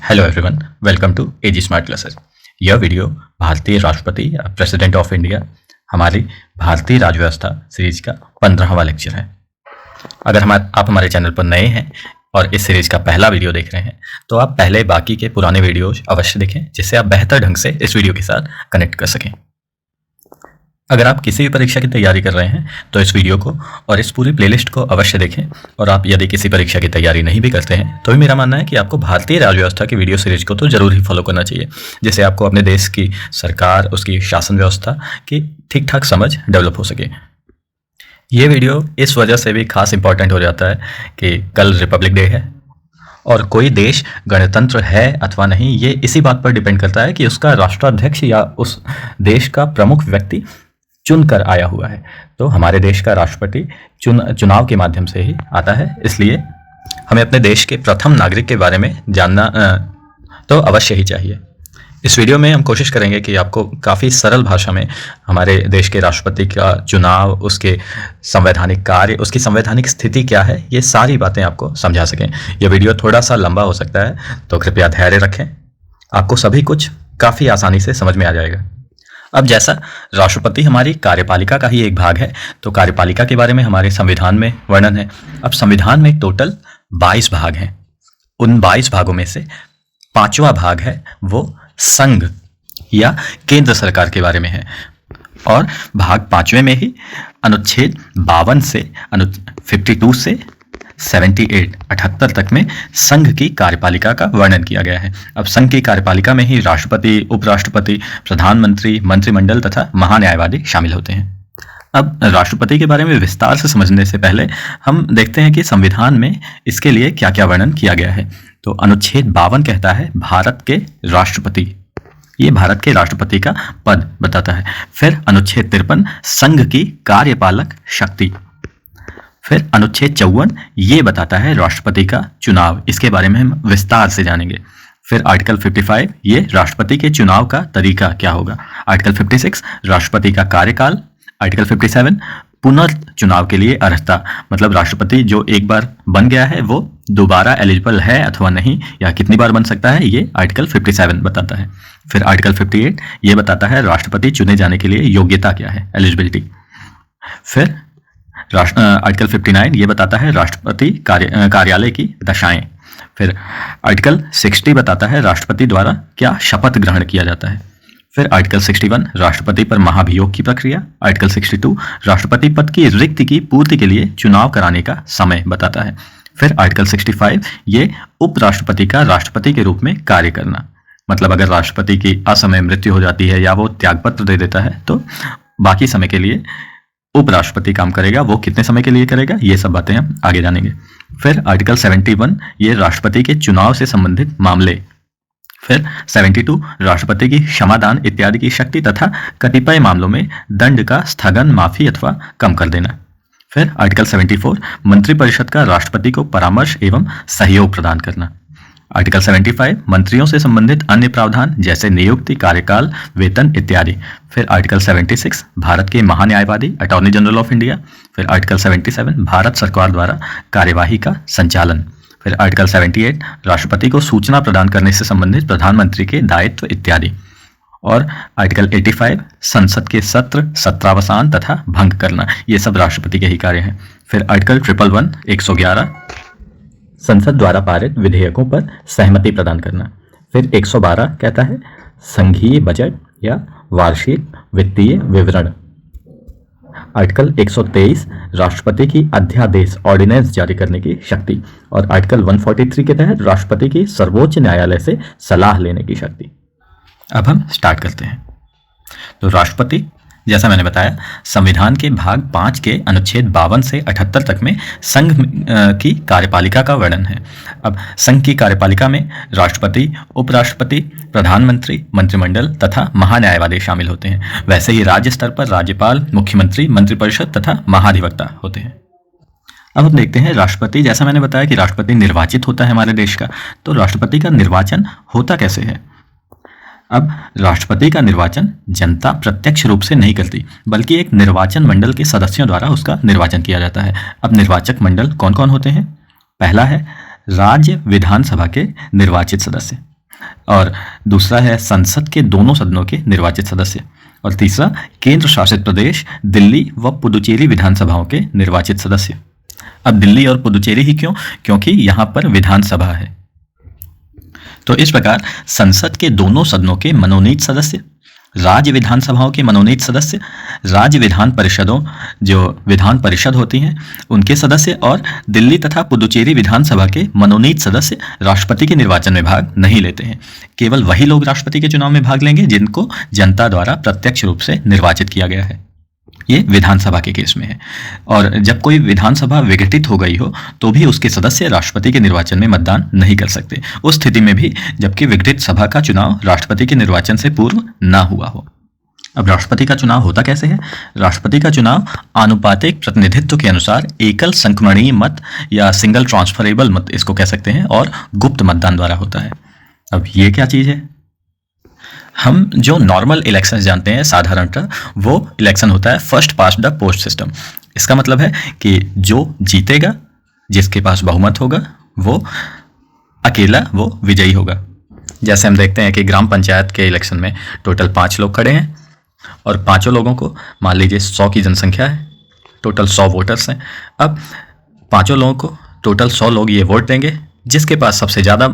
Hello everyone, welcome to AG smart classes. यह video भारतीय राष्ट्रपति प्रेसिडेंट ऑफ इंडिया हमारी भारतीय राज्य व्यवस्था सीरीज का 15वां लेक्चर है। अगर आप हमारे चैनल पर नए हैं और इस सीरीज का पहला वीडियो देख रहे हैं तो आप पहले बाकी के पुराने वीडियोज अवश्य देखें, जिससे आप बेहतर ढंग से इस वीडियो के साथ कनेक्ट कर सकें। अगर आप किसी भी परीक्षा की तैयारी कर रहे हैं तो इस वीडियो को और इस पूरी प्लेलिस्ट को अवश्य देखें। और आप यदि किसी परीक्षा की तैयारी नहीं भी करते हैं तो भी मेरा मानना है कि आपको भारतीय राज्य व्यवस्था की वीडियो सीरीज को तो जरूर ही फॉलो करना चाहिए, जिससे आपको अपने देश की सरकार, उसकी शासन व्यवस्था की ठीक ठाक समझ डेवलप हो सके। ये वीडियो इस वजह से भी खास इंपॉर्टेंट हो जाता है कि कल रिपब्लिक डे है और कोई देश गणतंत्र है अथवा नहीं, ये इसी बात पर डिपेंड करता है कि उसका राष्ट्राध्यक्ष या उस देश का प्रमुख व्यक्ति चुनकर आया हुआ है। तो हमारे देश का राष्ट्रपति चुनाव के माध्यम से ही आता है, इसलिए हमें अपने देश के प्रथम नागरिक के बारे में जानना तो अवश्य ही चाहिए। इस वीडियो में हम कोशिश करेंगे कि आपको काफ़ी सरल भाषा में हमारे देश के राष्ट्रपति का चुनाव, उसके संवैधानिक कार्य, उसकी संवैधानिक स्थिति क्या है, ये सारी बातें आपको समझा सकें। यह वीडियो थोड़ा सा लंबा हो सकता है, तो कृपया धैर्य रखें, आपको सभी कुछ काफ़ी आसानी से समझ में आ जाएगा। अब जैसा राष्ट्रपति हमारी कार्यपालिका का ही एक भाग है, तो कार्यपालिका के बारे में हमारे संविधान में वर्णन है। अब संविधान में टोटल 22 भाग हैं। उन 22 भागों में से 5वां भाग है वो संघ या केंद्र सरकार के बारे में है। और भाग 5वें में ही अनुच्छेद 52 से 52 से 78 तक में संघ की कार्यपालिका का वर्णन किया गया है। अब संघ की कार्यपालिका में ही राष्ट्रपति, उपराष्ट्रपति, प्रधानमंत्री, मंत्रिमंडल तथा महान्यायवादी शामिल होते हैं। अब राष्ट्रपति के बारे में विस्तार से समझने से पहले हम देखते हैं कि संविधान में इसके लिए क्या क्या वर्णन किया गया है। तो अनुच्छेद 52 कहता है भारत के राष्ट्रपति, ये भारत के राष्ट्रपति का पद बताता है। फिर अनुच्छेद 53 संघ की कार्यपालक शक्ति। फिर अनुच्छेद 54 ये बताता है राष्ट्रपति का चुनाव, इसके बारे में हम विस्तार से जानेंगे। फिर आर्टिकल 55 ये राष्ट्रपति के चुनाव का तरीका क्या होगा। आर्टिकल 56 राष्ट्रपति का कार्यकाल। आर्टिकल 57 पुनर्चुनाव के लिए अर्हता, मतलब राष्ट्रपति जो एक बार बन गया है वो दोबारा एलिजिबल है अथवा नहीं, या कितनी बार बन सकता है, ये आर्टिकल 57 बताता है। फिर आर्टिकल 58 ये बताता है राष्ट्रपति चुने जाने के लिए योग्यता क्या है, एलिजिबिलिटी। फिर आर्टिकल 59 ये बताता है राष्ट्रपति कार्यालय की दशाएं। फिर आर्टिकल 60 बताता है राष्ट्रपति द्वारा क्या शपथ ग्रहण किया जाता है। फिर आर्टिकल 61 राष्ट्रपति पर महाभियोग की प्रक्रिया। आर्टिकल 62 राष्ट्रपति पद की रिक्ति की पूर्ति के लिए चुनाव कराने का समय बताता है। फिर आर्टिकल 65 ये उपराष्ट्रपति का राष्ट्रपति के रूप में कार्य करना, मतलब अगर राष्ट्रपति की असमय मृत्यु हो जाती है या वो त्यागपत्र दे देता है तो बाकी समय के लिए उपराष्ट्रपति काम करेगा। वो कितने समय के लिए करेगा, ये सब बातें हम आगे जानेंगे। फिर आर्टिकल 71 ये राष्ट्रपति के चुनाव से संबंधित मामले। फिर 72 राष्ट्रपति की क्षमादान इत्यादि की शक्ति तथा कतिपय मामलों में दंड का स्थगन, माफी अथवा कम कर देना। फिर आर्टिकल 74 मंत्रिपरिषद का राष्ट्रपति को परामर्श एवं सहयोग प्रदान करना। आर्टिकल 75 मंत्रियों से संबंधित अन्य प्रावधान जैसे नियुक्ति, कार्यकाल, वेतन इत्यादि। फिर आर्टिकल 76 भारत के महान्यायवादी, अटॉर्नी जनरल ऑफ इंडिया। फिर आर्टिकल 77 भारत सरकार द्वारा कार्यवाही का संचालन। फिर आर्टिकल 78 राष्ट्रपति को सूचना प्रदान करने से संबंधित प्रधानमंत्री के दायित्व इत्यादि। और आर्टिकल 85 संसद के सत्र, सत्रावसान तथा भंग करना, ये सब राष्ट्रपति के ही कार्य हैं। फिर आर्टिकल 111 संसद द्वारा पारित विधेयकों पर सहमति प्रदान करना। फिर 112 कहता है संघीय बजट या वार्षिक वित्तीय विवरण। आर्टिकल 123 राष्ट्रपति की अध्यादेश, ऑर्डिनेंस जारी करने की शक्ति। और आर्टिकल 143 के तहत राष्ट्रपति की सर्वोच्च न्यायालय से सलाह लेने की शक्ति। अब हम स्टार्ट करते हैं। तो राष्ट्रपति, जैसा मैंने बताया, संविधान के भाग 5 के अनुच्छेद 52 से 78 तक में संघ की कार्यपालिका का वर्णन है। अब संघ की कार्यपालिका में राष्ट्रपति, उपराष्ट्रपति, प्रधानमंत्री, मंत्रिमंडल तथा महान्यायवादी शामिल होते हैं। वैसे ही राज्य स्तर पर राज्यपाल, मुख्यमंत्री, मंत्रिपरिषद तथा महाधिवक्ता होते हैं। अब हम देखते हैं राष्ट्रपति, जैसा मैंने बताया कि राष्ट्रपति निर्वाचित होता है हमारे देश का, तो राष्ट्रपति का निर्वाचन होता कैसे है। अब राष्ट्रपति का निर्वाचन जनता प्रत्यक्ष रूप से नहीं करती, बल्कि एक निर्वाचन मंडल के सदस्यों द्वारा उसका निर्वाचन किया जाता है। अब निर्वाचक मंडल कौन कौन होते हैं? पहला है राज्य विधानसभा के निर्वाचित सदस्य, और दूसरा है संसद के दोनों सदनों के निर्वाचित सदस्य, और तीसरा केंद्र शासित प्रदेश दिल्ली व पुदुचेरी विधानसभाओं के निर्वाचित सदस्य। अब दिल्ली और पुदुचेरी ही क्यों? क्योंकि यहाँ पर विधानसभा है। तो इस प्रकार संसद के दोनों सदनों के मनोनीत सदस्य, राज्य विधानसभाओं के मनोनीत सदस्य, राज्य विधान परिषदों जो विधान परिषद होती हैं उनके सदस्य, और दिल्ली तथा पुदुचेरी विधानसभा के मनोनीत सदस्य राष्ट्रपति के निर्वाचन में भाग नहीं लेते हैं। केवल वही लोग राष्ट्रपति के चुनाव में भाग लेंगे जिनको जनता द्वारा प्रत्यक्ष रूप से निर्वाचित किया गया है। ये विधानसभा के केस में है। और जब कोई विधानसभा विघटित हो गई हो तो भी उसके सदस्य राष्ट्रपति के निर्वाचन में मतदान नहीं कर सकते, उस स्थिति में भी जबकि विघटित सभा का चुनाव राष्ट्रपति के निर्वाचन से पूर्व ना हुआ हो। अब राष्ट्रपति का चुनाव होता कैसे है? राष्ट्रपति का चुनाव आनुपातिक प्रतिनिधित्व के अनुसार एकल संक्रमणीय मत या सिंगल ट्रांसफरेबल मत इसको कह सकते हैं, और गुप्त मतदान द्वारा होता है। अब ये क्या चीज़ है? हम जो नॉर्मल इलेक्शन जानते हैं साधारणतः, वो इलेक्शन होता है first past the post system. इसका मतलब है कि जो जीतेगा, जिसके पास बहुमत होगा, वो अकेला वो विजयी होगा। जैसे हम देखते हैं कि ग्राम पंचायत के इलेक्शन में टोटल 5 लोग खड़े हैं, और पांचों लोगों को मान लीजिए 100 की जनसंख्या है, टोटल 100 वोटर्स हैं। अब पांचों लोगों को टोटल 100 लोग ये वोट देंगे, जिसके पास सबसे ज़्यादा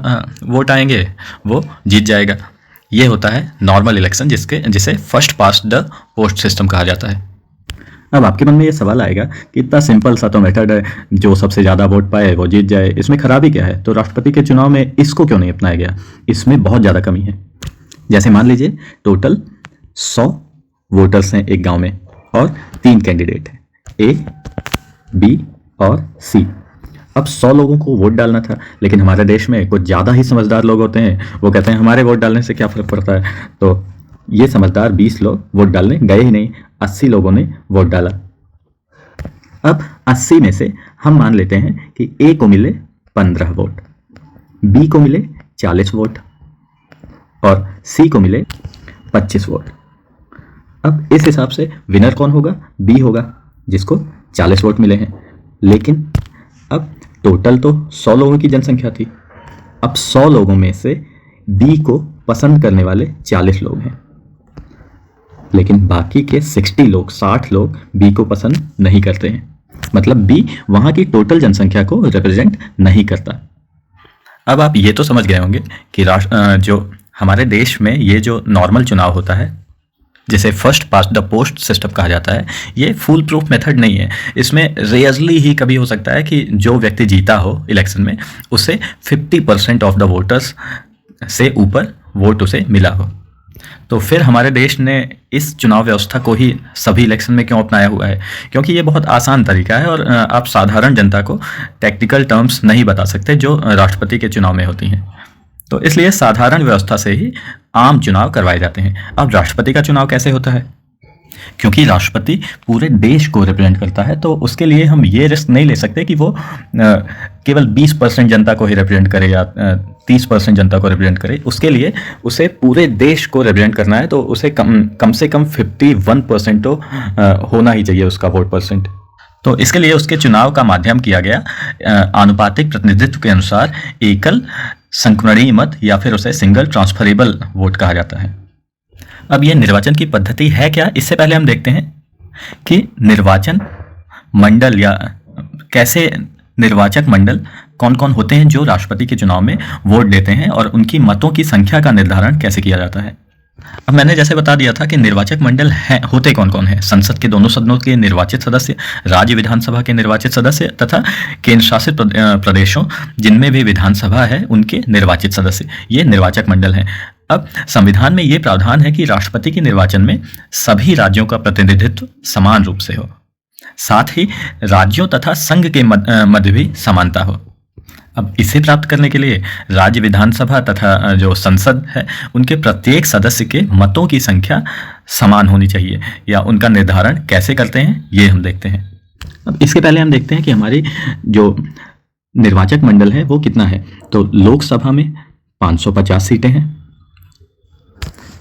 वोट आएंगे वो जीत जाएगा। ये होता है नॉर्मल इलेक्शन, जिसे first past the post system कहा जाता है। अब आपके मन में ये सवाल आएगा कि इतना सिंपल सा तो मेथड है, जो सबसे ज़्यादा वोट पाए वो जीत जाए, इसमें खराबी क्या है? तो राष्ट्रपति के चुनाव में इसको क्यों नहीं अपनाया गया? इसमें बहुत ज़्यादा कमी है। जैसे मान लीजिए टोटल 100 वोटर्स हैं एक गांव में, और 3 कैंडिडेट हैं, ए, बी और सी। अब 100 लोगों को वोट डालना था, लेकिन हमारे देश में कुछ ज़्यादा ही समझदार लोग होते हैं, वो कहते हैं हमारे वोट डालने से क्या फ़र्क पड़ता है। तो ये समझदार 20 लोग वोट डालने गए ही नहीं, 80 लोगों ने वोट डाला। अब 80 में से हम मान लेते हैं कि ए को मिले 15 वोट, बी को मिले 40 वोट, और सी को मिले 25 वोट। अब इस हिसाब से विनर कौन होगा? बी होगा, जिसको 40 वोट मिले हैं। लेकिन अब टोटल तो 100 लोगों की जनसंख्या थी। अब 100 लोगों में से बी को पसंद करने वाले 40 लोग हैं, लेकिन बाकी के 60 लोग बी को पसंद नहीं करते हैं। मतलब बी वहां की टोटल जनसंख्या को रिप्रेजेंट नहीं करता। अब आप ये तो समझ गए होंगे कि जो हमारे देश में ये जो नॉर्मल चुनाव होता है, जिसे first past the post system कहा जाता है, ये फुल प्रूफ मेथड नहीं है। इसमें रेयरली ही कभी हो सकता है कि जो व्यक्ति जीता हो इलेक्शन में, उसे 50% ऑफ द वोटर्स से ऊपर वोट उसे मिला हो। तो फिर हमारे देश ने इस चुनाव व्यवस्था को ही सभी इलेक्शन में क्यों अपनाया हुआ है? क्योंकि ये बहुत आसान तरीका है, और आप साधारण जनता को टेक्निकल टर्म्स नहीं बता सकते जो राष्ट्रपति के चुनाव में होती हैं। तो इसलिए साधारण व्यवस्था से ही आम चुनाव करवाए जाते हैं। अब राष्ट्रपति का चुनाव कैसे होता है? क्योंकि राष्ट्रपति पूरे देश को रिप्रेजेंट करता है, तो उसके लिए हम ये रिस्क नहीं ले सकते कि वो केवल 20% जनता को ही रिप्रेजेंट करे या 30% जनता को रिप्रेजेंट करे। उसके लिए उसे पूरे देश को रिप्रेजेंट करना है, तो उसे कम से कम 51% तो होना ही चाहिए उसका वोट परसेंट। तो इसके लिए उसके चुनाव का माध्यम किया गया आनुपातिक प्रतिनिधित्व के अनुसार एकल संक्रमणीय मत, या फिर उसे सिंगल ट्रांसफरेबल वोट कहा जाता है। अब ये निर्वाचन की पद्धति है क्या, इससे पहले हम देखते हैं कि निर्वाचन मंडल या कैसे निर्वाचक मंडल कौन कौन होते हैं जो राष्ट्रपति के चुनाव में वोट देते हैं, और उनकी मतों की संख्या का निर्धारण कैसे किया जाता है। अब मैंने जैसे बता दिया था कि निर्वाचक मंडल होते कौन कौन है। संसद के दोनों सदनों के निर्वाचित सदस्य, राज्य विधानसभा के निर्वाचित सदस्य, तथा केंद्र शासित प्रदेशों जिनमें भी विधानसभा है उनके निर्वाचित सदस्य, ये निर्वाचक मंडल हैं। अब संविधान में ये प्रावधान है कि राष्ट्रपति के निर्वाचन में सभी राज्यों का प्रतिनिधित्व समान रूप से हो, साथ ही राज्यों तथा संघ के मध्य भी समानता हो। अब इसे प्राप्त करने के लिए राज्य विधानसभा तथा जो संसद है उनके प्रत्येक सदस्य के मतों की संख्या समान होनी चाहिए, या उनका निर्धारण कैसे करते हैं ये हम देखते हैं। अब इसके पहले हम देखते हैं कि हमारी जो निर्वाचक मंडल है वो कितना है। तो लोकसभा में 550 सीटें हैं,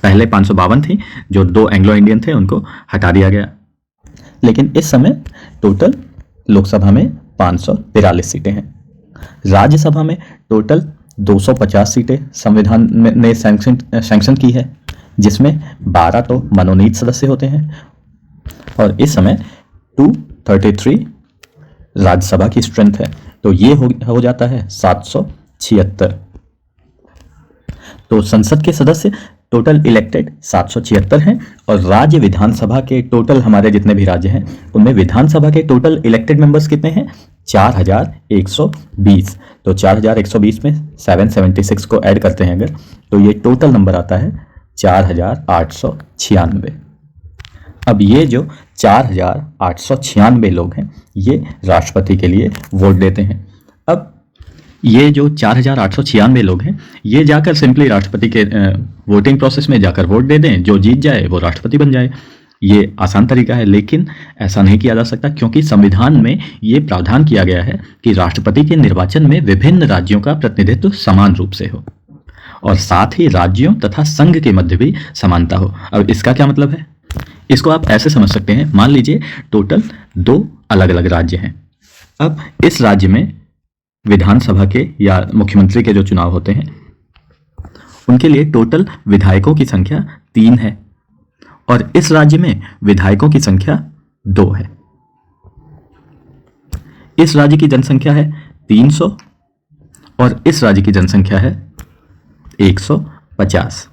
पहले 552 थी, जो 2 एंग्लो इंडियन थे उनको हटा दिया गया, लेकिन इस समय टोटल लोकसभा में 543 सीटें हैं। राज्यसभा में टोटल 250 सीटें संविधान ने सैंक्शन की है, जिसमें 12 तो मनोनीत सदस्य होते हैं और इस समय 233 राज्यसभा की स्ट्रेंथ है। तो ये हो जाता है 776। तो संसद के सदस्य टोटल इलेक्टेड 776 हैं और राज्य विधानसभा के टोटल, हमारे जितने भी राज्य हैं उनमें विधानसभा के टोटल इलेक्टेड मेंबर्स कितने हैं? 4120। तो 4120 में 776 को ऐड करते हैं अगर, तो ये टोटल नंबर आता है 4896। अब ये जो 4896 लोग हैं ये राष्ट्रपति के लिए वोट देते हैं। अब ये जो 4896 लोग हैं ये जाकर सिंपली राष्ट्रपति के वोटिंग प्रोसेस में जाकर वोट दे दें, जो जीत जाए वो राष्ट्रपति बन जाए। ये आसान तरीका है, लेकिन ऐसा नहीं किया जा सकता क्योंकि संविधान में ये प्रावधान किया गया है कि राष्ट्रपति के निर्वाचन में विभिन्न राज्यों का प्रतिनिधित्व समान रूप से हो और साथ ही राज्यों तथा संघ के मध्य भी समानता हो। अब इसका क्या मतलब है? इसको आप ऐसे समझ सकते हैं, मान लीजिए टोटल 2 अलग अलग राज्य हैं। अब इस राज्य में विधानसभा के या मुख्यमंत्री के जो चुनाव होते हैं उनके लिए टोटल विधायकों की संख्या 3 है और इस राज्य में विधायकों की संख्या 2 है। इस राज्य की जनसंख्या है 300 और इस राज्य की जनसंख्या है 150।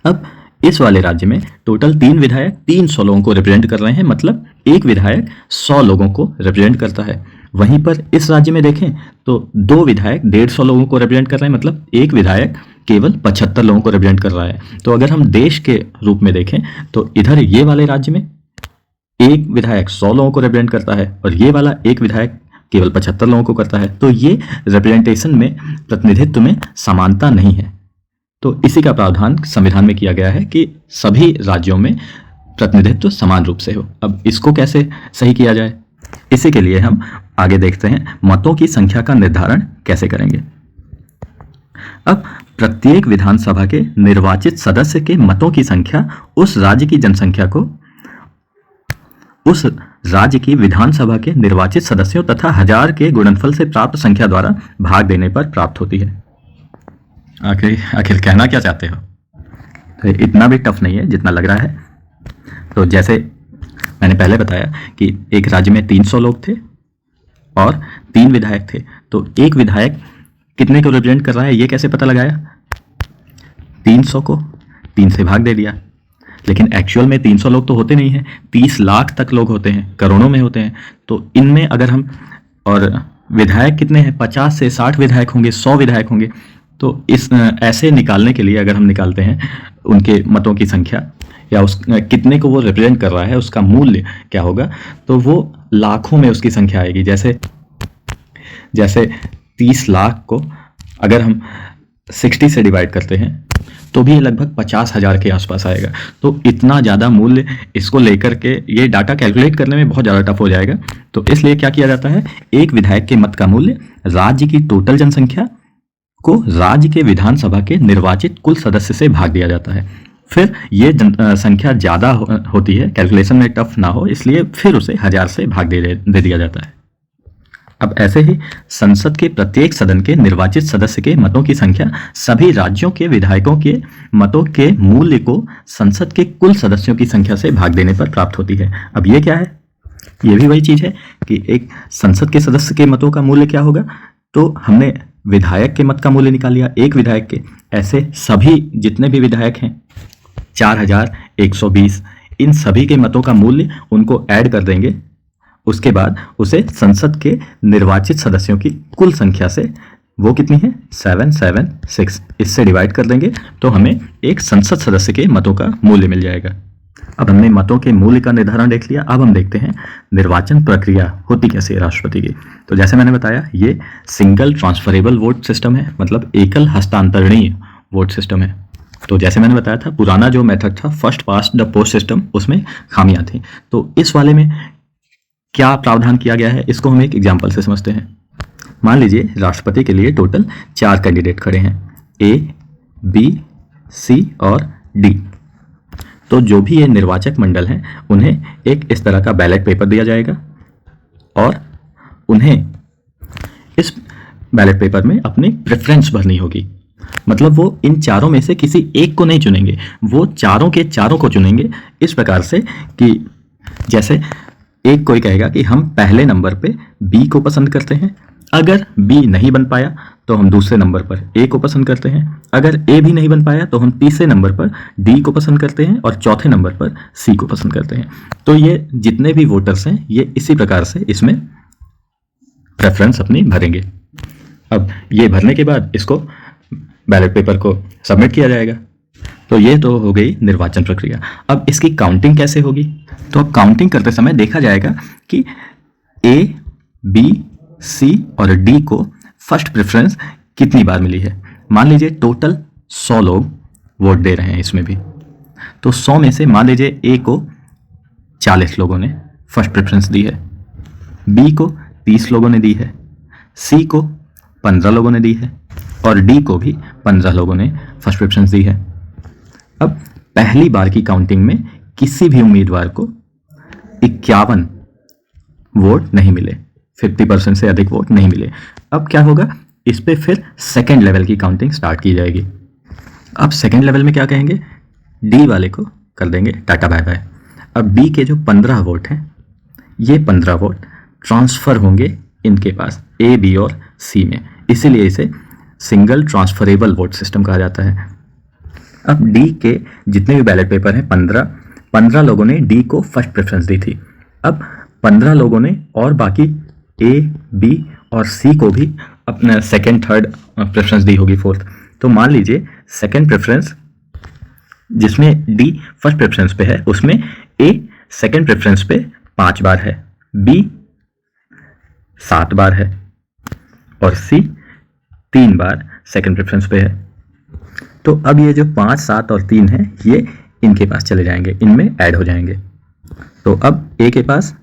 अब इस वाले राज्य में टोटल 3 विधायक 300 लोगों को रिप्रेजेंट कर रहे हैं, मतलब एक विधायक 100 लोगों को रिप्रेजेंट करता है। वहीं पर इस राज्य में देखें तो 2 विधायक 150 लोगों को रिप्रेजेंट कर रहे हैं, मतलब एक विधायक केवल 75 लोगों को रिप्रेजेंट कर रहा है। तो अगर हम देश के रूप में देखें तो इधर ये वाले राज्य में एक विधायक 100 लोगों को रिप्रेजेंट करता है और ये वाला एक विधायक केवल 75 लोगों को करता है। तो ये रिप्रेजेंटेशन में, प्रतिनिधित्व में समानता नहीं है। तो इसी का प्रावधान संविधान में किया गया है कि सभी राज्यों में प्रतिनिधित्व समान रूप से हो। अब इसको कैसे सही किया जाए, इसी के लिए हम आगे देखते हैं मतों की संख्या का निर्धारण कैसे करेंगे। अब प्रत्येक विधानसभा के निर्वाचित सदस्य के मतों की संख्या उस राज्य की जनसंख्या को उस राज्य की विधानसभा के निर्वाचित सदस्यों तथा 1000 के गुणनफल से प्राप्त संख्या द्वारा भाग देने पर प्राप्त होती है। आखिर कहना क्या चाहते हो? तो इतना भी टफ नहीं है जितना लग रहा है। तो जैसे मैंने पहले बताया कि एक राज्य में 300 लोग थे और 3 विधायक थे, तो एक विधायक कितने को रिप्रेजेंट कर रहा है ये कैसे पता लगाया? 300 को 3 से भाग दे दिया। लेकिन एक्चुअल में 300 लोग तो होते नहीं हैं, 30 लाख तक लोग होते हैं, करोड़ों में होते हैं। तो इनमें अगर हम, और विधायक कितने हैं? 50 से 60 विधायक होंगे, 100 विधायक होंगे। तो इस ऐसे निकालने के लिए अगर हम निकालते हैं उनके मतों की संख्या या उस कितने को वो रिप्रेजेंट कर रहा है उसका मूल्य क्या होगा, तो वो लाखों में उसकी संख्या आएगी। जैसे 30 लाख को अगर हम 60 से डिवाइड करते हैं तो भी लगभग 50,000 के आसपास आएगा। तो इतना ज़्यादा मूल्य इसको लेकर के ये डाटा कैलकुलेट करने में बहुत ज़्यादा टफ हो जाएगा। तो इसलिए क्या किया जाता है, एक विधायक के मत का मूल्य राज्य की टोटल जनसंख्या को राज्य के विधानसभा के निर्वाचित कुल सदस्य से भाग दिया जाता है। फिर ये संख्या ज़्यादा होती है, कैलकुलेशन में टफ ना हो इसलिए फिर उसे 1000 से भाग दे दिया जाता है। अब ऐसे ही संसद के प्रत्येक सदन के निर्वाचित सदस्य के मतों की संख्या सभी राज्यों के विधायकों के मतों के मूल्य को संसद के कुल सदस्यों की संख्या से भाग देने पर प्राप्त होती है। अब ये क्या है? ये भी वही चीज़ है कि एक संसद के सदस्य के मतों का मूल्य क्या होगा, तो हमने विधायक के मत का मूल्य निकाल लिया, एक विधायक के, ऐसे सभी जितने भी विधायक हैं 4120, इन सभी के मतों का मूल्य उनको ऐड कर देंगे। उसके बाद उसे संसद के निर्वाचित सदस्यों की कुल संख्या से, वो कितनी है 776, इससे डिवाइड कर देंगे तो हमें एक संसद सदस्य के मतों का मूल्य मिल जाएगा। अब हमने मतों के मूल्य का निर्धारण देख लिया। अब हम देखते हैं निर्वाचन प्रक्रिया होती कैसे है राष्ट्रपति की। तो जैसे मैंने बताया ये सिंगल ट्रांसफरेबल वोट सिस्टम है, मतलब एकल हस्तांतरणीय वोट सिस्टम है। तो जैसे मैंने बताया था पुराना जो मेथड था first past the post system, उसमें खामियां थी। तो इस वाले में क्या प्रावधान किया गया है इसको हम एक एग्जाम्पल से समझते हैं। मान लीजिए राष्ट्रपति के लिए टोटल 4 कैंडिडेट खड़े हैं, A, B, C और D। तो जो भी ये निर्वाचक मंडल हैं उन्हें एक इस तरह का बैलेट पेपर दिया जाएगा और उन्हें इस बैलेट पेपर में अपनी प्रेफरेंस भरनी होगी। मतलब वो इन चारों में से किसी एक को नहीं चुनेंगे, वो चारों के चारों को चुनेंगे इस प्रकार से कि जैसे एक कोई कहेगा कि हम पहले नंबर पे बी को पसंद करते हैं, अगर बी नहीं बन पाया तो हम दूसरे नंबर पर ए को पसंद करते हैं, अगर ए भी नहीं बन पाया तो हम तीसरे नंबर पर डी को पसंद करते हैं और चौथे नंबर पर सी को पसंद करते हैं। तो ये जितने भी वोटर्स हैं ये इसी प्रकार से इसमें प्रेफरेंस अपनी भरेंगे। अब ये भरने के बाद इसको बैलेट पेपर को सबमिट किया जाएगा। तो ये तो हो गई निर्वाचन प्रक्रिया। अब इसकी काउंटिंग कैसे होगी? तो अब काउंटिंग करते समय देखा जाएगा कि ए, बी, सी और डी को फर्स्ट प्रेफरेंस कितनी बार मिली है। मान लीजिए टोटल 100 लोग वोट दे रहे हैं इसमें भी, तो 100 में से मान लीजिए ए को 40 लोगों ने फर्स्ट प्रेफरेंस दी है, बी को 30 लोगों ने दी है, सी को 15 लोगों ने दी है और डी को भी 15 लोगों ने फर्स्ट प्रेफरेंस दी है। अब पहली बार की काउंटिंग में किसी भी उम्मीदवार को 51 वोट नहीं मिले, 50% से अधिक वोट नहीं मिले। अब क्या होगा, इस पे फिर सेकेंड लेवल की काउंटिंग स्टार्ट की जाएगी। अब सेकेंड लेवल में क्या कहेंगे, डी वाले को कर देंगे टाटा बाय बाय। अब बी के जो 15 वोट हैं, ये 15 वोट ट्रांसफर होंगे इनके पास ए, बी और सी में, इसीलिए इसे सिंगल ट्रांसफरेबल वोट सिस्टम कहा जाता है। अब डी के जितने भी बैलेट पेपर हैं 15 लोगों ने डी को फर्स्ट प्रेफरेंस दी थी। अब 15 लोगों ने और बाकी ए, बी और सी को भी अपना सेकेंड थर्ड प्रेफरेंस दी होगी, फोर्थ। तो मान लीजिए सेकेंड प्रेफरेंस जिसमें डी फर्स्ट प्रेफरेंस पे है उसमें ए सेकेंड प्रेफरेंस पे 5 बार है, बी 7 बार है और सी 3 बार सेकेंड प्रेफरेंस पे है। तो अब ये जो 5, 7 और 3 है ये इनके पास चले जाएंगे, इनमें ऐड हो जाएंगे। तो अब ए के पास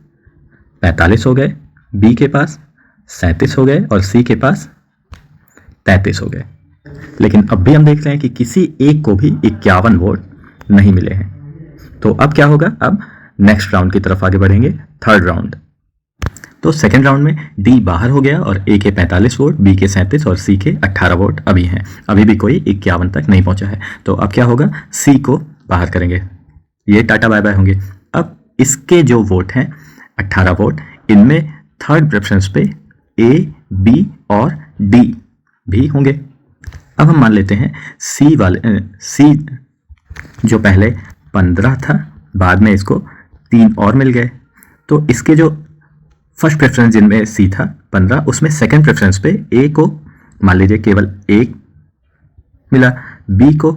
45 हो गए, बी के पास 37 हो गए और सी के पास 33 हो गए। लेकिन अब भी हम देख रहे हैं कि किसी एक को भी 51 वोट नहीं मिले हैं। तो अब क्या होगा, अब नेक्स्ट राउंड की तरफ आगे बढ़ेंगे, थर्ड राउंड। तो सेकेंड राउंड में डी बाहर हो गया और ए के 45 वोट, बी के 37 और सी के 18 वोट अभी हैं, अभी भी कोई 51 तक नहीं पहुंचा है। तो अब क्या होगा, सी को बाहर करेंगे, ये टाटा बाय बाय होंगे। अब इसके जो वोट हैं 18 वोट, इनमें थर्ड प्रेफरेंस पे ए, बी और डी भी होंगे। अब हम मान लेते हैं सी जो पहले 15 था, बाद में इसको 3 और मिल गए। तो इसके जो फर्स्ट प्रेफरेंस जिनमें सी था 15, उसमें सेकंड प्रेफरेंस पे ए को मान लीजिए केवल 1 मिला, बी को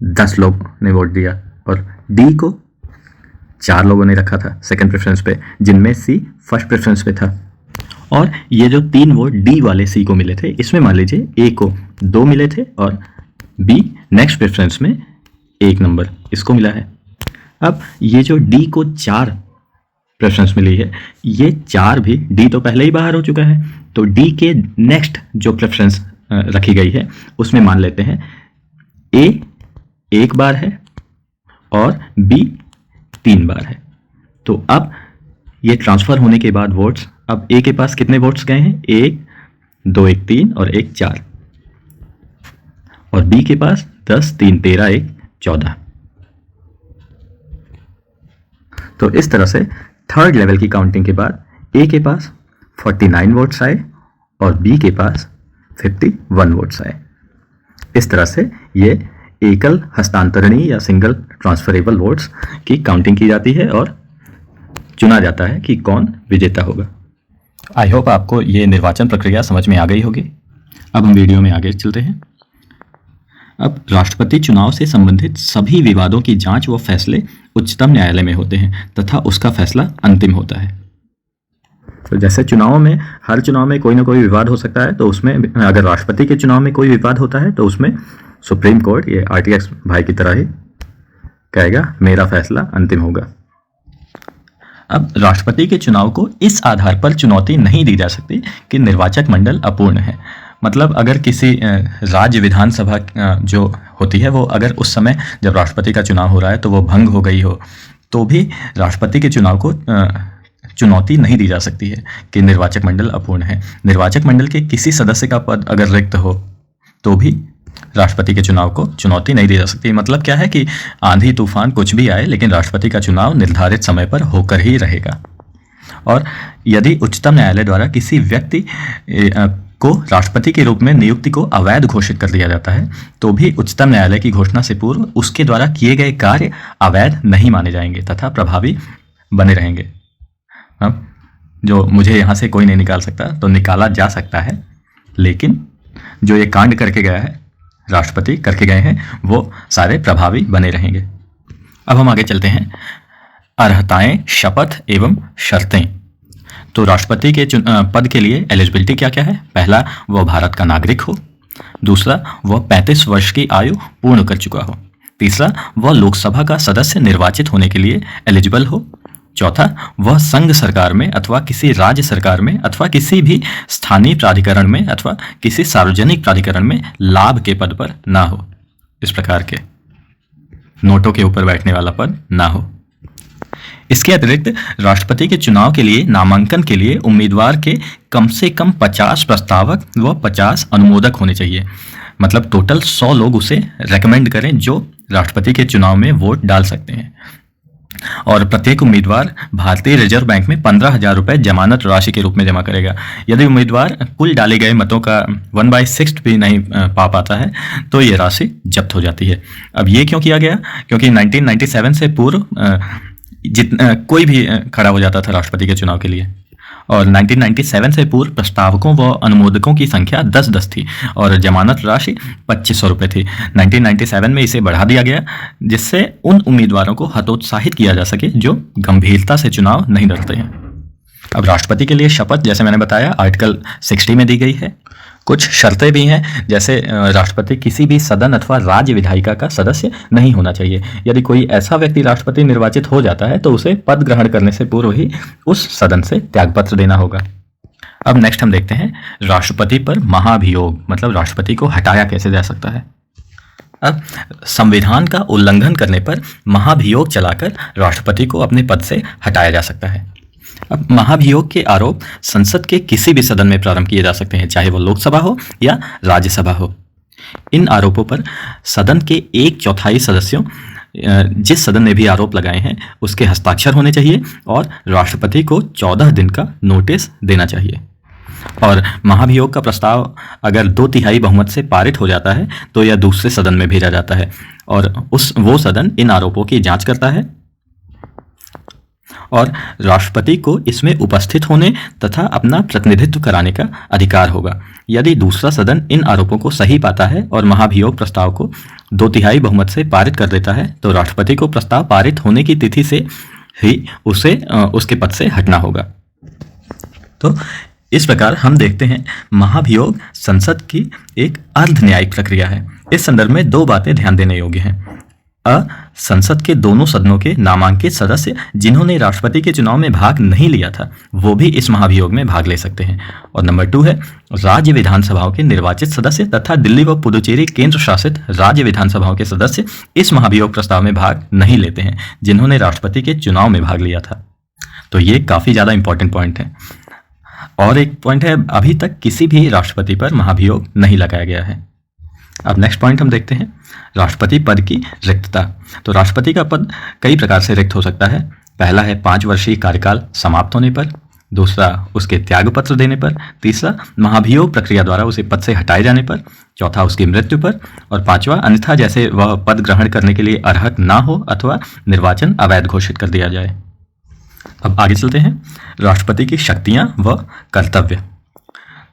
10 लोग ने वोट दिया और डी को 4 लोगों ने रखा था सेकंड प्रेफरेंस पे, जिनमें सी फर्स्ट प्रेफरेंस पे था। और ये जो 3 वोट डी वाले सी को मिले थे, इसमें मान लीजिए ए को 2 मिले थे और बी नेक्स्ट प्रेफरेंस में 1 नंबर इसको मिला है। अब ये जो डी को 4 प्रेफरेंस मिली है, ये 4 भी, डी तो पहले ही बाहर हो चुका है, तो डी के नेक्स्ट जो प्रेफरेंस रखी गई है उसमें मान लेते हैं ए 1 बार है और बी 3 बार है। तो अब ये ट्रांसफर होने के बाद वोट्स, अब ए के पास कितने वोट्स गए हैं, 1, 2, 1, 3 और 1, 4 और बी के पास 10, 3, 13, 1, 14। तो इस तरह से थर्ड लेवल की काउंटिंग के बाद ए के पास 49 वोट्स आए और बी के पास 51 वोट्स आए। इस तरह से ये एकल हस्तांतरणीय या सिंगल ट्रांसफरेबल वोट्स की काउंटिंग की जाती है और चुना जाता है कि कौन विजेता होगा। आई होप आपको ये निर्वाचन प्रक्रिया समझ में आ गई होगी। अब हम वीडियो में आगे चलते हैं। अब राष्ट्रपति चुनाव से संबंधित सभी विवादों की जांच व फैसले उच्चतम न्यायालय में होते हैं तथा उसका फैसला अंतिम होता है। तो जैसे चुनाव में, हर चुनाव में कोई ना कोई विवाद हो सकता है, तो उसमें अगर राष्ट्रपति के चुनाव में कोई विवाद होता है तो उसमें सुप्रीम कोर्ट, ये RTX भाई की तरह ही कहेगा मेरा फैसला अंतिम होगा। अब राष्ट्रपति के चुनाव को इस आधार पर चुनौती नहीं दी जा सकती कि निर्वाचक मंडल अपूर्ण है। मतलब अगर किसी राज्य विधानसभा जो होती है वो अगर उस समय जब राष्ट्रपति का चुनाव हो रहा है तो वो भंग हो गई हो, तो भी राष्ट्रपति के चुनाव को चुनौती नहीं दी जा सकती है कि निर्वाचक मंडल अपूर्ण है। निर्वाचक मंडल के किसी सदस्य का पद अगर रिक्त हो तो भी राष्ट्रपति के चुनाव को चुनौती नहीं दी जा सकती। मतलब क्या है कि आंधी तूफान कुछ भी आए, लेकिन राष्ट्रपति का चुनाव निर्धारित समय पर होकर ही रहेगा। और यदि उच्चतम न्यायालय द्वारा किसी व्यक्ति को राष्ट्रपति के रूप में नियुक्ति को अवैध घोषित कर दिया जाता है तो भी उच्चतम न्यायालय की घोषणा से पूर्व उसके द्वारा किए गए कार्य अवैध नहीं माने जाएंगे तथा प्रभावी बने रहेंगे। जो मुझे यहाँ से कोई नहीं निकाल सकता, तो निकाला जा सकता है, लेकिन जो ये कांड करके गया है, राष्ट्रपति करके गए हैं, वो सारे प्रभावी बने रहेंगे। अब हम आगे चलते हैं। अर्हताएं, शपथ एवं शर्तें। तो राष्ट्रपति के पद के लिए एलिजिबिलिटी क्या क्या है? पहला, वह भारत का नागरिक हो। दूसरा, वह 35 वर्ष की आयु पूर्ण कर चुका हो। तीसरा, वह लोकसभा का सदस्य निर्वाचित होने के लिए एलिजिबल हो। चौथा, वह संघ सरकार में अथवा किसी राज्य सरकार में अथवा किसी भी स्थानीय प्राधिकरण में अथवा किसी सार्वजनिक प्राधिकरण में लाभ के पद पर ना हो। इस प्रकार के नोटों के ऊपर बैठने वाला पद ना हो। इसके अतिरिक्त राष्ट्रपति के चुनाव के लिए नामांकन के लिए उम्मीदवार के कम से कम 50 प्रस्तावक व 50 अनुमोदक होने चाहिए। मतलब टोटल 100 लोग उसे रेकमेंड करें जो राष्ट्रपति के चुनाव में वोट डाल सकते हैं। और प्रत्येक उम्मीदवार भारतीय रिजर्व बैंक में 15,000 रुपये जमानत राशि के रूप में जमा करेगा। यदि उम्मीदवार कुल डाले गए मतों का 1/6 भी नहीं पा पाता है तो ये राशि जब्त हो जाती है। अब ये क्यों किया गया? क्योंकि 1997 से पूर्व कोई भी खड़ा हो जाता था राष्ट्रपति के चुनाव के लिए, और 1997 से पूर्व प्रस्तावकों व अनुमोदकों की संख्या 10-10 थी और जमानत राशि 2500 रुपये थी। 1997 में इसे बढ़ा दिया गया जिससे उन उम्मीदवारों को हतोत्साहित किया जा सके जो गंभीरता से चुनाव नहीं लड़ते हैं। अब राष्ट्रपति के लिए शपथ, जैसे मैंने बताया, आर्टिकल 60 में दी गई है। कुछ शर्तें भी हैं, जैसे राष्ट्रपति किसी भी सदन अथवा राज्य विधायिका का सदस्य नहीं होना चाहिए। यदि कोई ऐसा व्यक्ति राष्ट्रपति निर्वाचित हो जाता है तो उसे पद ग्रहण करने से पूर्व ही उस सदन से त्यागपत्र देना होगा। अब नेक्स्ट हम देखते हैं राष्ट्रपति पर महाभियोग, मतलब राष्ट्रपति को हटाया कैसे जा सकता है। अब संविधान का उल्लंघन करने पर महाभियोग चलाकर राष्ट्रपति को अपने पद से हटाया जा सकता है। अब महाभियोग के आरोप संसद के किसी भी सदन में प्रारंभ किए जा सकते हैं, चाहे वो लोकसभा हो या राज्यसभा हो। इन आरोपों पर सदन के 1/4 सदस्यों, जिस सदन ने भी आरोप लगाए हैं, उसके हस्ताक्षर होने चाहिए और राष्ट्रपति को 14 दिन का नोटिस देना चाहिए। और महाभियोग का प्रस्ताव अगर 2/3 बहुमत से पारित हो जाता है तो यह दूसरे सदन में भेजा जाता है और वो सदन इन आरोपों की जांच करता है और राष्ट्रपति को इसमें उपस्थित होने तथा अपना प्रतिनिधित्व कराने का अधिकार होगा। यदि दूसरा सदन इन आरोपों को सही पाता है और महाभियोग प्रस्ताव को 2/3 बहुमत से पारित कर देता है तो राष्ट्रपति को प्रस्ताव पारित होने की तिथि से ही उसे उसके पद से हटना होगा। तो इस प्रकार हम देखते हैं महाभियोग संसद की एक अर्ध न्यायिक प्रक्रिया है। इस संदर्भ में 2 बातें ध्यान देने योग्य हैं। संसद के दोनों सदनों के नामांकित सदस्य जिन्होंने राष्ट्रपति के चुनाव में भाग नहीं लिया था वो भी इस महाभियोग में भाग ले सकते हैं। और नंबर 2 है राज्य विधानसभाओं के निर्वाचित सदस्य तथा दिल्ली व पुदुचेरी केंद्र शासित राज्य विधानसभाओं के सदस्य इस महाभियोग प्रस्ताव में भाग नहीं लेते हैं जिन्होंने राष्ट्रपति के चुनाव में भाग लिया था। तो ये काफ़ी ज़्यादा इंपॉर्टेंट पॉइंट है। और एक पॉइंट है, अभी तक किसी भी राष्ट्रपति पर महाभियोग नहीं लगाया गया है। अब नेक्स्ट पॉइंट हम देखते हैं राष्ट्रपति पद की रिक्तता। तो राष्ट्रपति का पद कई प्रकार से रिक्त हो सकता है। पहला है 5 वर्षीय कार्यकाल समाप्त होने पर, दूसरा उसके त्यागपत्र देने पर, तीसरा महाभियोग प्रक्रिया द्वारा उसे पद से हटाए जाने पर, चौथा उसकी मृत्यु पर, और 5वां अन्यथा जैसे वह पद ग्रहण करने के लिए अर्हत ना हो अथवा निर्वाचन अवैध घोषित कर दिया जाए। अब आगे चलते हैं राष्ट्रपति की शक्तियां व कर्तव्य।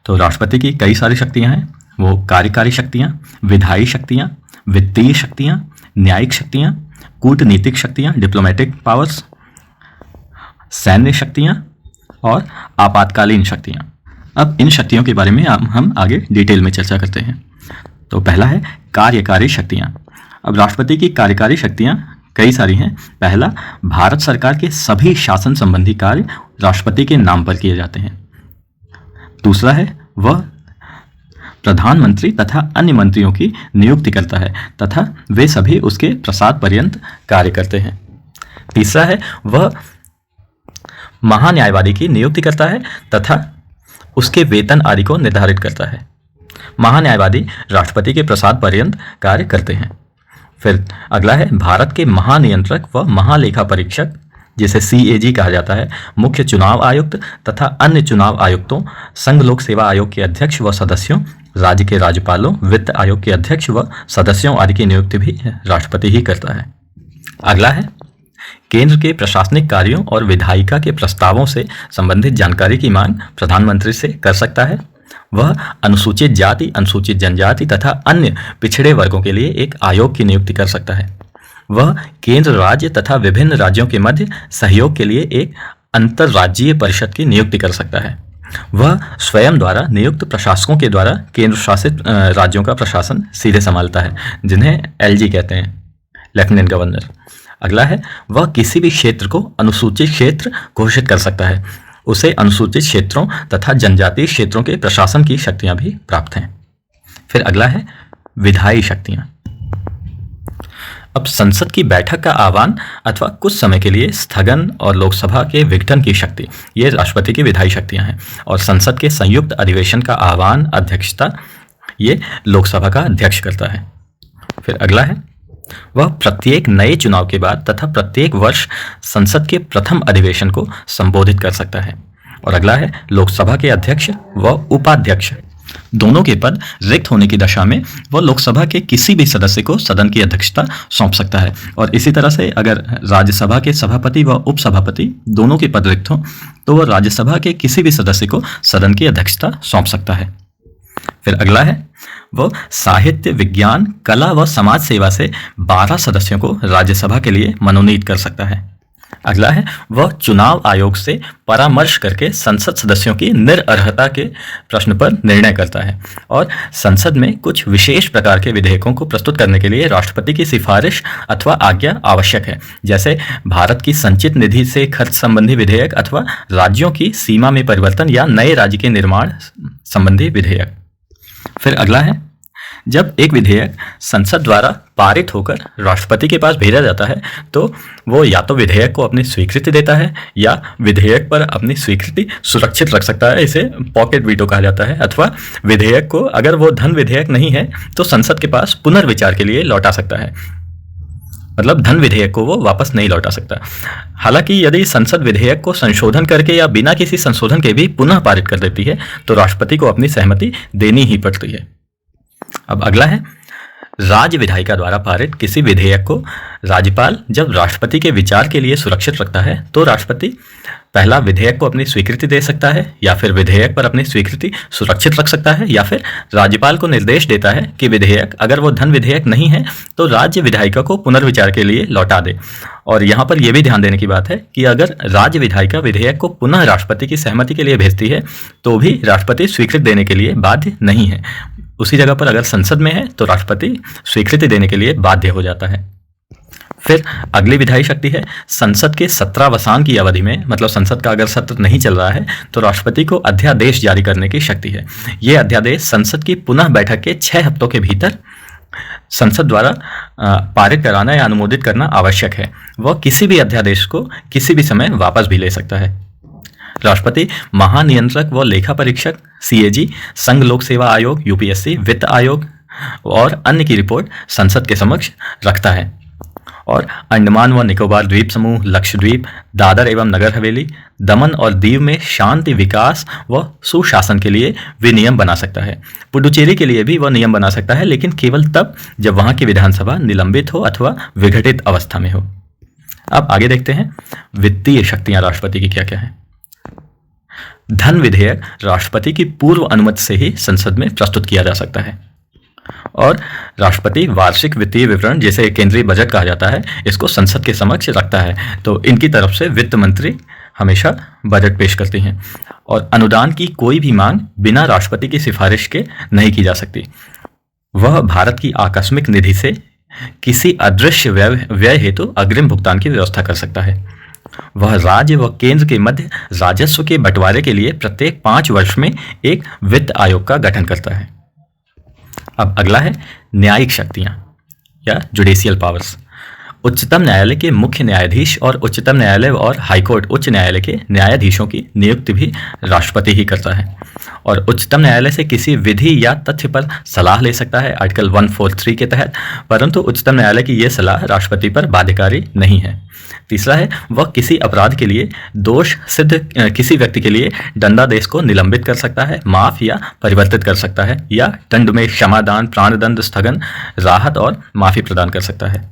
तो राष्ट्रपति की कई सारी शक्तियां हैं। वो कार्यकारी शक्तियां, विधायी शक्तियां, वित्तीय शक्तियां, न्यायिक शक्तियां, कूटनीतिक शक्तियां, डिप्लोमेटिक पावर्स, सैन्य शक्तियां और आपातकालीन शक्तियां। अब इन शक्तियों के बारे में हम आगे डिटेल में चर्चा करते हैं। तो पहला है कार्यकारी शक्तियां। अब राष्ट्रपति की कार्यकारी शक्तियां कई सारी हैं। पहला, भारत सरकार के सभी शासन संबंधी कार्य राष्ट्रपति के नाम पर किए जाते हैं। दूसरा है वह प्रधानमंत्री तथा अन्य मंत्रियों की नियुक्ति करता है तथा वे सभी उसके प्रसाद पर्यंत कार्य करते हैं। तीसरा है वह महान्यायवादी की नियुक्ति करता है तथा उसके वेतन आदि को निर्धारित करता है। महान्यायवादी राष्ट्रपति के प्रसाद पर्यंत कार्य करते हैं। फिर अगला है भारत के महानियंत्रक व महालेखा परीक्षक, जिसे CAG कहा जाता है, मुख्य चुनाव आयुक्त तथा अन्य चुनाव आयुक्तों, संघ लोक सेवा आयोग के अध्यक्ष व सदस्यों, राज्य के राज्यपालों, वित्त आयोग के अध्यक्ष व सदस्यों आदि की नियुक्ति भी राष्ट्रपति ही करता है। अगला है केंद्र के प्रशासनिक कार्यों और विधायिका के प्रस्तावों से संबंधित जानकारी की मांग प्रधानमंत्री से कर सकता है। वह अनुसूचित जाति, अनुसूचित जनजाति तथा अन्य पिछड़े वर्गों के लिए एक आयोग की नियुक्ति कर सकता है। वह केंद्र, राज्य तथा विभिन्न राज्यों के मध्य सहयोग के लिए एक अंतर्राज्यीय परिषद की नियुक्ति कर सकता है। वह स्वयं द्वारा नियुक्त प्रशासकों के द्वारा केंद्र शासित राज्यों का प्रशासन सीधे संभालता है, जिन्हें LG कहते हैं, लेफ्टिनेंट गवर्नर। अगला है वह किसी भी क्षेत्र को अनुसूचित क्षेत्र घोषित कर सकता है। उसे अनुसूचित क्षेत्रों तथा जनजातीय क्षेत्रों के प्रशासन की शक्तियां भी प्राप्त हैं। फिर अगला है विधायी शक्तियां। अब संसद की बैठक का आह्वान अथवा कुछ समय के लिए स्थगन और लोकसभा के विघटन की शक्ति, ये राष्ट्रपति की विधायी शक्तियां हैं। और संसद के संयुक्त अधिवेशन का आह्वान, अध्यक्षता, ये लोकसभा का अध्यक्ष करता है। फिर अगला है वह प्रत्येक नए चुनाव के बाद तथा प्रत्येक वर्ष संसद के प्रथम अधिवेशन को संबोधित कर सकता है। और अगला है लोकसभा के अध्यक्ष व उपाध्यक्ष दोनों के पद रिक्त होने की दशा में वह लोकसभा के किसी भी सदस्य को सदन की अध्यक्षता सौंप सकता है। और इसी तरह से अगर राज्यसभा के सभापति व उपसभापति दोनों के पद रिक्त हों तो वह राज्यसभा के किसी भी सदस्य को सदन की अध्यक्षता सौंप सकता है। फिर अगला है वह साहित्य, विज्ञान, कला व समाज सेवा से 12 सदस्यों को राज्यसभा के लिए मनोनीत कर सकता है। अगला है वह चुनाव आयोग से परामर्श करके संसद सदस्यों की निरर्हता के प्रश्न पर निर्णय करता है। और संसद में कुछ विशेष प्रकार के विधेयकों को प्रस्तुत करने के लिए राष्ट्रपति की सिफारिश अथवा आज्ञा आवश्यक है, जैसे भारत की संचित निधि से खर्च संबंधी विधेयक अथवा राज्यों की सीमा में परिवर्तन या नए राज्य के निर्माण संबंधी विधेयक। फिर अगला है जब एक विधेयक संसद द्वारा पारित होकर राष्ट्रपति के पास भेजा जाता है तो वो या तो विधेयक को अपनी स्वीकृति देता है या विधेयक पर अपनी स्वीकृति सुरक्षित रख सकता है, इसे पॉकेट वीटो कहा जाता है। अथवा विधेयक को अगर वो धन विधेयक नहीं है तो संसद के पास पुनर्विचार के लिए लौटा सकता है, मतलब धन विधेयक को वो वापस नहीं लौटा सकता। हालांकि यदि संसद विधेयक को संशोधन करके या बिना किसी संशोधन के भी पुनः पारित कर देती है तो राष्ट्रपति को अपनी सहमति देनी ही पड़ती है। अब अगला है राज्य विधायिका द्वारा पारित किसी विधेयक को राज्यपाल जब राष्ट्रपति के विचार के लिए सुरक्षित रखता है तो राष्ट्रपति पहला विधेयक को अपनी स्वीकृति दे सकता है या फिर विधेयक पर अपनी स्वीकृति सुरक्षित रख सकता है या फिर राज्यपाल को निर्देश देता है कि विधेयक अगर वो धन विधेयक नहीं है तो राज्य विधायिका को पुनर्विचार के लिए लौटा दे। और यहाँ पर यह भी ध्यान देने की बात है कि अगर राज्य विधायिका विधेयक को पुनः राष्ट्रपति की सहमति के लिए भेजती है तो भी राष्ट्रपति स्वीकृति देने के लिए बाध्य नहीं है। उसी जगह पर अगर संसद में है तो राष्ट्रपति स्वीकृति देने के लिए बाध्य हो जाता है। फिर अगली विधायी शक्ति है संसद के सत्रावसान की अवधि में, मतलब संसद का अगर सत्र नहीं चल रहा है तो राष्ट्रपति को अध्यादेश जारी करने की शक्ति है। यह अध्यादेश संसद की पुनः बैठक के 6 हफ्तों के भीतर संसद द्वारा पारित कराना या अनुमोदित करना आवश्यक है। वह किसी भी अध्यादेश को किसी भी समय वापस भी ले सकता है। राष्ट्रपति महानियंत्रक व लेखा परीक्षक CAG, संघ लोक सेवा आयोग UPSC, वित्त आयोग और अन्य की रिपोर्ट संसद के समक्ष रखता है। और अंडमान व निकोबार द्वीप समूह, लक्षद्वीप, दादर एवं नगर हवेली, दमन और दीव में शांति, विकास व सुशासन के लिए विनियम बना सकता है। पुडुचेरी के लिए भी वह नियम बना सकता है, लेकिन केवल तब जब वहां की विधानसभा निलंबित हो अथवा विघटित अवस्था में हो। अब आगे देखते हैं वित्तीय शक्तियां राष्ट्रपति की क्या क्या है। धन विधेयक राष्ट्रपति की पूर्व अनुमति से ही संसद में प्रस्तुत किया जा सकता है। और राष्ट्रपति वार्षिक वित्तीय विवरण, जिसे केंद्रीय बजट कहा जाता है, इसको संसद के समक्ष रखता है। तो इनकी तरफ से वित्त मंत्री हमेशा बजट पेश करती हैं। और अनुदान की कोई भी मांग बिना राष्ट्रपति की सिफारिश के नहीं की जा सकती। वह भारत की आकस्मिक निधि से किसी अदृश्य व्यय हेतु अग्रिम भुगतान की व्यवस्था कर सकता है। वह राज्य व केंद्र के मध्य राजस्व के बंटवारे के लिए प्रत्येक 5 वर्ष में एक वित्त आयोग का गठन करता है। अब अगला है न्यायिक शक्तियां या जुडिशियल पावर्स। उच्चतम न्यायालय के मुख्य न्यायाधीश और उच्चतम न्यायालय और हाईकोर्ट उच्च न्यायालय के न्यायाधीशों की नियुक्ति भी राष्ट्रपति ही करता है और उच्चतम न्यायालय से किसी विधि या तथ्य पर सलाह ले सकता है आर्टिकल 143 के तहत, परंतु उच्चतम न्यायालय की यह सलाह राष्ट्रपति पर बाध्यकारी नहीं है। तीसरा है, वह किसी अपराध के लिए दोष सिद्ध किसी व्यक्ति के लिए दंडादेश को निलंबित कर सकता है, माफ या परिवर्तित कर सकता है, या दंड में क्षमादान, प्राणदंड स्थगन, राहत और माफी प्रदान कर सकता है।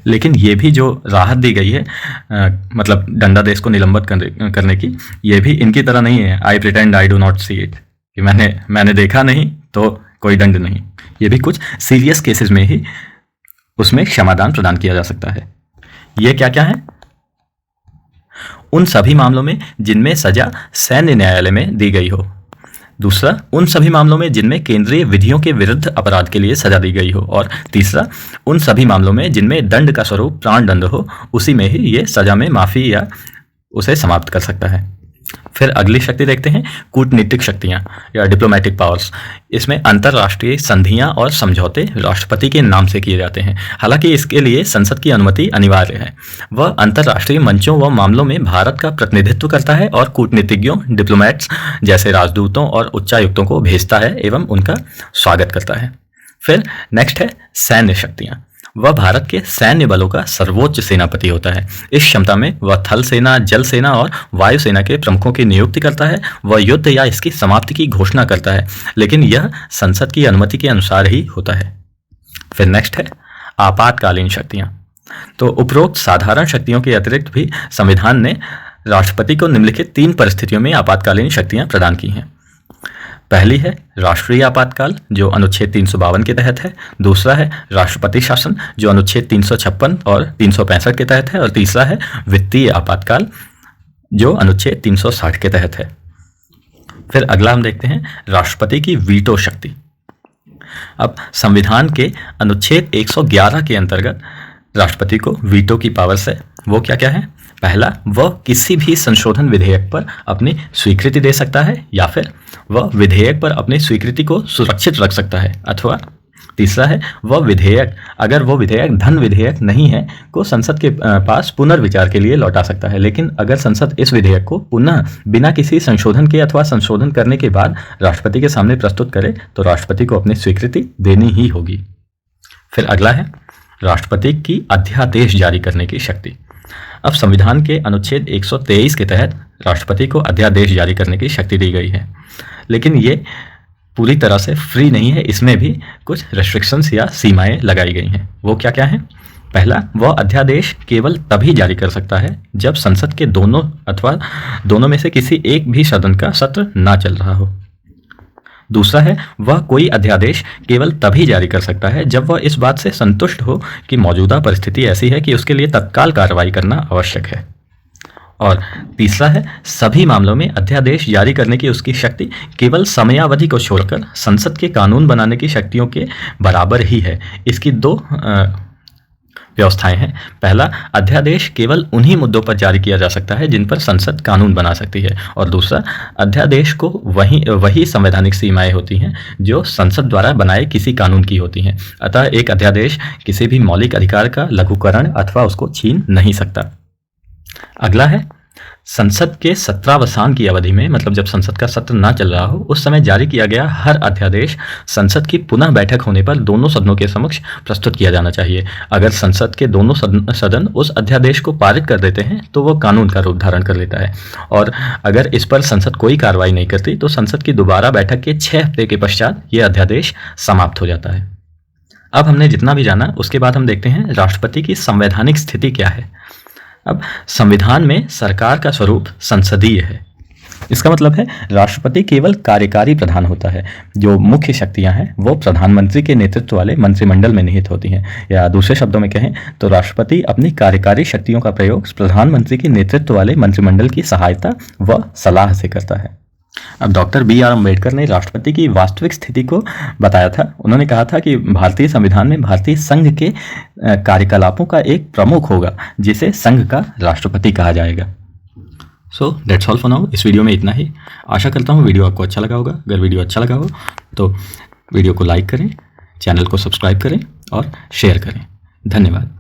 लेकिन ये भी जो राहत दी गई है मतलब दंडादेश को निलंबित करने की, ये भी इनकी तरह नहीं है आई pretend I do not see it, कि मैंने देखा नहीं तो कोई दंड नहीं। ये भी कुछ सीरियस केसेस में ही उसमें क्षमादान प्रदान किया जा सकता है। ये क्या क्या है? उन सभी मामलों में जिनमें सजा सैन्य न्यायालय में दी गई हो। दूसरा, उन सभी मामलों में जिनमें केंद्रीय विधियों के विरुद्ध अपराध के लिए सजा दी गई हो। और तीसरा, उन सभी मामलों में जिनमें दंड का स्वरूप प्राण दंड हो, उसी में ही ये सजा में माफी या उसे समाप्त कर सकता है। फिर अगली शक्ति देखते हैं, कूटनीतिक शक्तियां या डिप्लोमेटिक पावर्स। इसमें अंतर्राष्ट्रीय संधियां और समझौते राष्ट्रपति के नाम से किए जाते हैं। हालांकि इसके लिए संसद की अनुमति अनिवार्य है। वह अंतर्राष्ट्रीय मंचों व मामलों में भारत का प्रतिनिधित्व करता है और कूटनीतिज्ञों, डिप्लोमेट्स जैसे राजदूतों और उच्चायुक्तों को भेजता है एवं उनका स्वागत करता है। फिर नेक्स्ट है सैन्य शक्तियां। वह भारत के सैन्य बलों का सर्वोच्च सेनापति होता है। इस क्षमता में वह थल सेना, जल सेना और वायु सेना के प्रमुखों की नियुक्ति करता है। वह युद्ध या इसकी समाप्ति की घोषणा करता है, लेकिन यह संसद की अनुमति के अनुसार ही होता है। फिर नेक्स्ट है आपातकालीन शक्तियां। तो उपरोक्त साधारण शक्तियों के अतिरिक्त भी संविधान ने राष्ट्रपति को निम्नलिखित 3 परिस्थितियों में आपातकालीन शक्तियां प्रदान की हैं। पहली है राष्ट्रीय आपातकाल, जो अनुच्छेद 352 के तहत है। दूसरा है राष्ट्रपति शासन, जो अनुच्छेद 356 और 365 के तहत है। और तीसरा है वित्तीय आपातकाल, जो अनुच्छेद 360 के तहत है। फिर अगला हम देखते हैं राष्ट्रपति की वीटो शक्ति। अब संविधान के अनुच्छेद 111 के अंतर्गत राष्ट्रपति को वीटो की पावर्स है। वो क्या क्या है? पहला, वह किसी भी संशोधन विधेयक पर अपनी स्वीकृति दे सकता है, या फिर वह विधेयक पर अपनी स्वीकृति को सुरक्षित रख सकता है। अथवा तीसरा है, वह विधेयक, अगर वो विधेयक धन विधेयक नहीं है, को संसद के पास पुनर्विचार के लिए लौटा सकता है। लेकिन अगर संसद इस विधेयक को पुनः बिना किसी संशोधन के अथवा संशोधन करने के बाद राष्ट्रपति के सामने प्रस्तुत करे, तो राष्ट्रपति को अपनी स्वीकृति देनी ही होगी। फिर अगला है राष्ट्रपति की अध्यादेश जारी करने की शक्ति। अब संविधान के अनुच्छेद 123 के तहत राष्ट्रपति को अध्यादेश जारी करने की शक्ति दी गई है, लेकिन ये पूरी तरह से फ्री नहीं है। इसमें भी कुछ रेस्ट्रिक्शंस या सीमाएं लगाई गई हैं। वो क्या क्या है? पहला, वह अध्यादेश केवल तभी जारी कर सकता है जब संसद के दोनों अथवा दोनों में से किसी एक भी सदन का सत्र ना चल रहा हो। दूसरा है, वह कोई अध्यादेश केवल तभी जारी कर सकता है जब वह इस बात से संतुष्ट हो कि मौजूदा परिस्थिति ऐसी है कि उसके लिए तत्काल कार्रवाई करना आवश्यक है। और तीसरा है, सभी मामलों में अध्यादेश जारी करने की उसकी शक्ति केवल समयावधि को छोड़कर संसद के कानून बनाने की शक्तियों के बराबर ही है। इसकी 2 व्यवस्थाएं हैं। पहला, अध्यादेश केवल उन्हीं मुद्दों पर जारी किया जा सकता है जिन पर संसद कानून बना सकती है। और दूसरा, अध्यादेश को वही संवैधानिक सीमाएं होती हैं जो संसद द्वारा बनाए किसी कानून की होती हैं। अतः एक अध्यादेश किसी भी मौलिक अधिकार का लघुकरण अथवा उसको छीन नहीं सकता। अगला है, संसद के सत्रावसान की अवधि में, मतलब जब संसद का सत्र ना चल रहा हो, उस समय जारी किया गया हर अध्यादेश संसद की पुनः बैठक होने पर दोनों सदनों के समक्ष प्रस्तुत किया जाना चाहिए। अगर संसद के दोनों सदन उस अध्यादेश को पारित कर देते हैं तो वह कानून का रूप धारण कर लेता है, और अगर इस पर संसद कोई कार्रवाई नहीं करती तो संसद की दोबारा बैठक के 6 हफ्ते के पश्चात यह अध्यादेश समाप्त हो जाता है। अब हमने जितना भी जाना, उसके बाद हम देखते हैं राष्ट्रपति की संवैधानिक स्थिति क्या है। अब संविधान में सरकार का स्वरूप संसदीय है। इसका मतलब है राष्ट्रपति केवल कार्यकारी प्रधान होता है। जो मुख्य शक्तियां हैं वो प्रधानमंत्री के नेतृत्व वाले मंत्रिमंडल में निहित होती हैं, या दूसरे शब्दों में कहें तो राष्ट्रपति अपनी कार्यकारी शक्तियों का प्रयोग प्रधानमंत्री के नेतृत्व वाले मंत्रिमंडल की सहायता व सलाह से करता है। अब डॉक्टर B.R. अम्बेडकर ने राष्ट्रपति की वास्तविक स्थिति को बताया था। उन्होंने कहा था कि भारतीय संविधान में भारतीय संघ के कार्यकलापों का एक प्रमुख होगा जिसे संघ का राष्ट्रपति कहा जाएगा। So that's all for now. इस वीडियो में इतना ही। आशा करता हूँ वीडियो आपको अच्छा लगा होगा। अगर वीडियो अच्छा लगा हो तो वीडियो को लाइक करें, चैनल को सब्सक्राइब करें और शेयर करें। धन्यवाद।